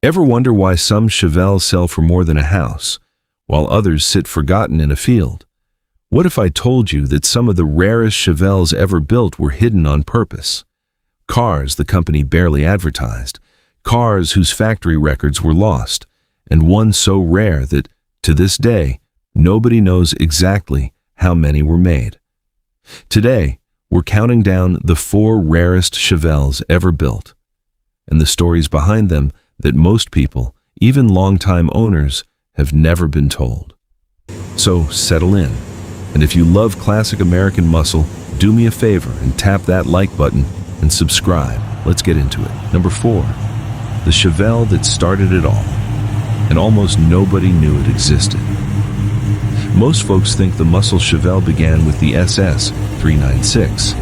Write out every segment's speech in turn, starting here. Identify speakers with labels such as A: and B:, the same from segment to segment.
A: Ever wonder why some Chevelles sell for more than a house, while others sit forgotten in a field? What if I told you that some of the rarest Chevelles ever built were hidden on purpose? Cars the company barely advertised, cars whose factory records were lost, and one so rare that, to this day, nobody knows exactly how many were made. Today, we're counting down the 4 rarest Chevelles ever built, and the stories behind them that most people, even longtime owners, have never been told. So settle in, and if you love classic American muscle, do me a favor and tap that like button and subscribe. Let's get into it. Number 4, the Chevelle that started it all, and almost nobody knew it existed. Most folks think the muscle Chevelle began with the SS 396.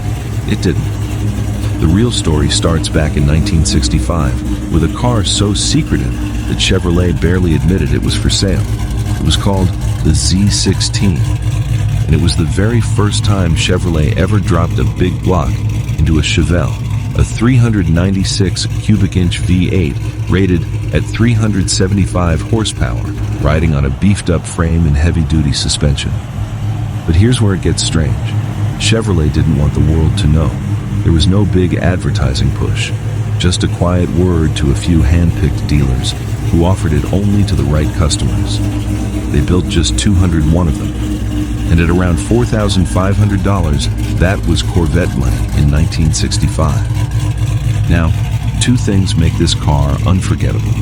A: It didn't. The real story starts back in 1965 with a car so secretive that Chevrolet barely admitted it was for sale. It was called the Z16, and it was the very first time Chevrolet ever dropped a big block into a Chevelle, a 396 cubic inch V8 rated at 375 horsepower, riding on a beefed-up frame and heavy-duty suspension. But here's where it gets strange. Chevrolet didn't want the world to know. There was no big advertising push, just a quiet word to a few hand-picked dealers who offered it only to the right customers. They built just 201 of them, and at around $4,500, that was Corvette money in 1965. Now, 2 things make this car unforgettable.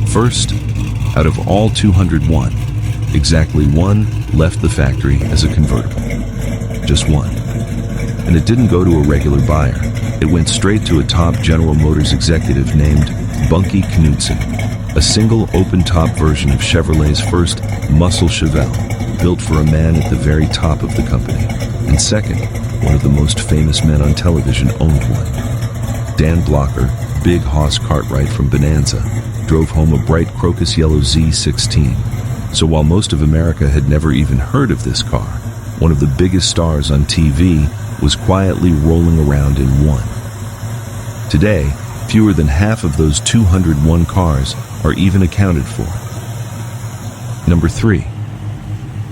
A: First, out of all 201, exactly 1 left the factory as a convertible. Just 1. And it didn't go to a regular buyer. It went straight to a top General Motors executive named Bunky Knudsen, a single open-top version of Chevrolet's first muscle Chevelle, built for a man at the very top of the company. And second, one of the most famous men on television owned one. Dan Blocker, Big Hoss Cartwright from Bonanza, drove home a bright crocus yellow Z16. So while most of America had never even heard of this car, one of the biggest stars on TV was quietly rolling around in one. Today, fewer than half of those 201 cars are even accounted for. Number 3,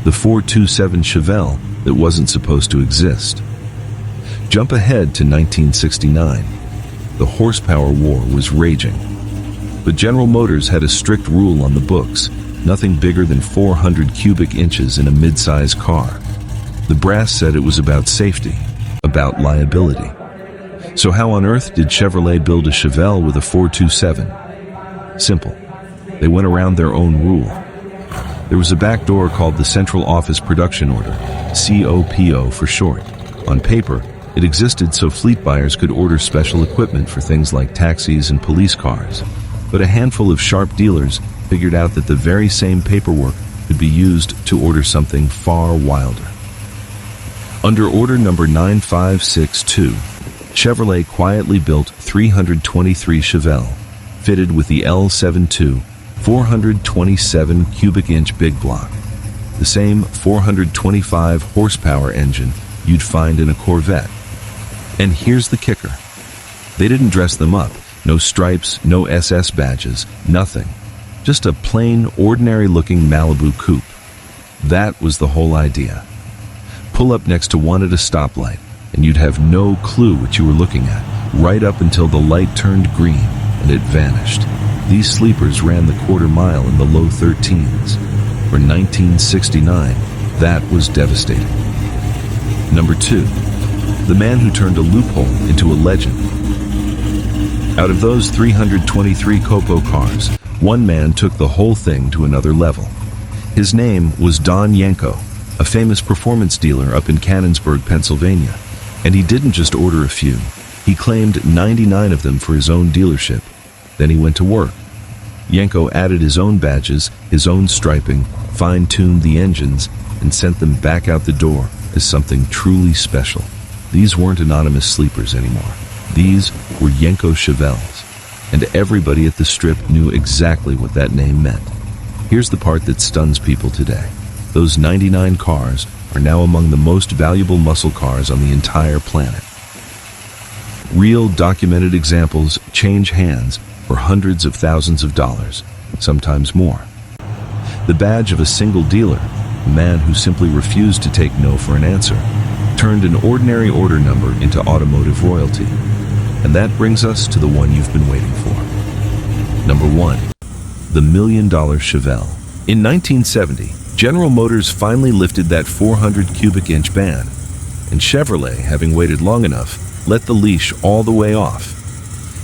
A: the 427 Chevelle that wasn't supposed to exist. Jump ahead to 1969. The horsepower war was raging. But General Motors had a strict rule on the books: nothing bigger than 400 cubic inches in a mid-size car. The brass said it was about safety, about liability. So how on earth did Chevrolet build a Chevelle with a 427? Simple. They went around their own rule. There was a back door called the Central Office Production Order, COPO for short. On paper, it existed so fleet buyers could order special equipment for things like taxis and police cars. But a handful of sharp dealers figured out that the very same paperwork could be used to order something far wilder. Under order number 9562, Chevrolet quietly built 323 Chevelle, fitted with the L72 427 cubic inch big block, the same 425 horsepower engine you'd find in a Corvette. And here's the kicker. They didn't dress them up. No stripes, no SS badges, nothing. Just a plain, ordinary-looking Malibu coupe. That was the whole idea. Pull up next to one at a stoplight, and you'd have no clue what you were looking at, right up until the light turned green and it vanished. These sleepers ran the quarter mile in the low 13s. For 1969, that was devastating. Number 2, the man who turned a loophole into a legend. Out of those 323 COPO cars, one man took the whole thing to another level. His name was Don Yenko, a famous performance dealer up in Canonsburg, Pennsylvania. And he didn't just order a few. He claimed 99 of them for his own dealership. Then he went to work. Yenko added his own badges, his own striping, fine-tuned the engines, and sent them back out the door as something truly special. These weren't anonymous sleepers anymore. These were Yenko Chevelles, and everybody at the Strip knew exactly what that name meant. Here's the part that stuns people today. Those 99 cars are now among the most valuable muscle cars on the entire planet. Real documented examples change hands for hundreds of thousands of dollars, sometimes more. The badge of a single dealer, a man who simply refused to take no for an answer, turned an ordinary order number into automotive royalty. And that brings us to the one you've been waiting for. Number 1. The $1 million Chevelle. In 1970, General Motors finally lifted that 400 cubic inch ban, and Chevrolet, having waited long enough, let the leash all the way off.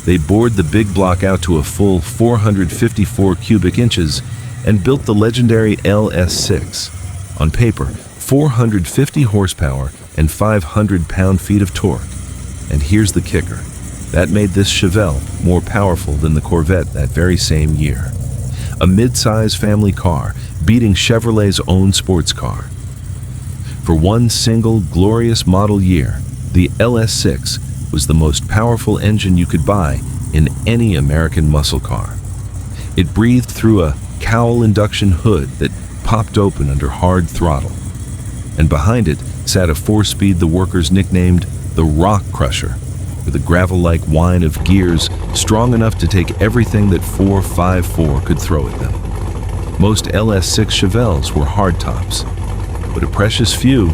A: They bored the big block out to a full 454 cubic inches and built the legendary LS6. On paper, 450 horsepower and 500 pound-feet of torque. And here's the kicker. That made this Chevelle more powerful than the Corvette that very same year. A mid-size family car beating Chevrolet's own sports car. For one single glorious model year, the LS6 was the most powerful engine you could buy in any American muscle car. It breathed through a cowl induction hood that popped open under hard throttle. And behind it sat a 4-speed the workers nicknamed the Rock Crusher, with a gravel-like whine of gears strong enough to take everything that 454 could throw at them. Most LS6 Chevelles were hardtops, but a precious few,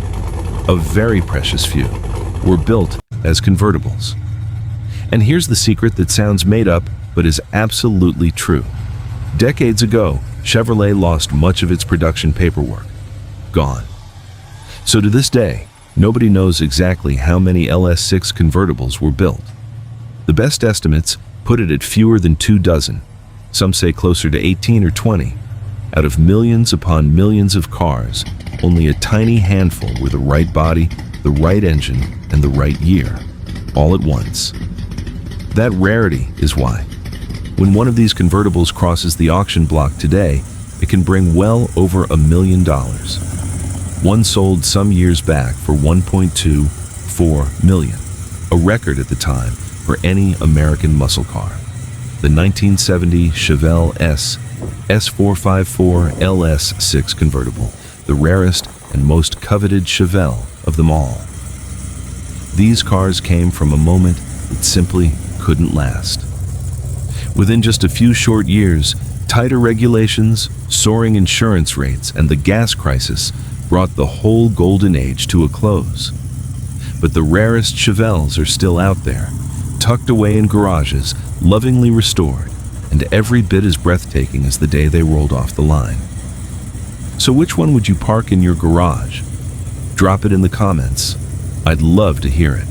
A: a very precious few, were built as convertibles. And here's the secret that sounds made up, but is absolutely true. Decades ago, Chevrolet lost much of its production paperwork. Gone. So to this day, nobody knows exactly how many LS6 convertibles were built. The best estimates put it at fewer than 2 dozen. Some say closer to 18 or 20. Out of millions upon millions of cars, only a tiny handful were the right body, the right engine, and the right year, all at once. That rarity is why, when one of these convertibles crosses the auction block today, it can bring well over $1 million. One sold some years back for $1.24 million, a record at the time for any American muscle car. The 1970 Chevelle S454 LS6 convertible, the rarest and most coveted Chevelle of them all. These cars came from a moment that simply couldn't last. Within just a few short years, tighter regulations, soaring insurance rates, and the gas crisis brought the whole golden age to a close. But the rarest Chevelles are still out there, tucked away in garages, lovingly restored, and every bit as breathtaking as the day they rolled off the line. So which one would you park in your garage? Drop it in the comments. I'd love to hear it.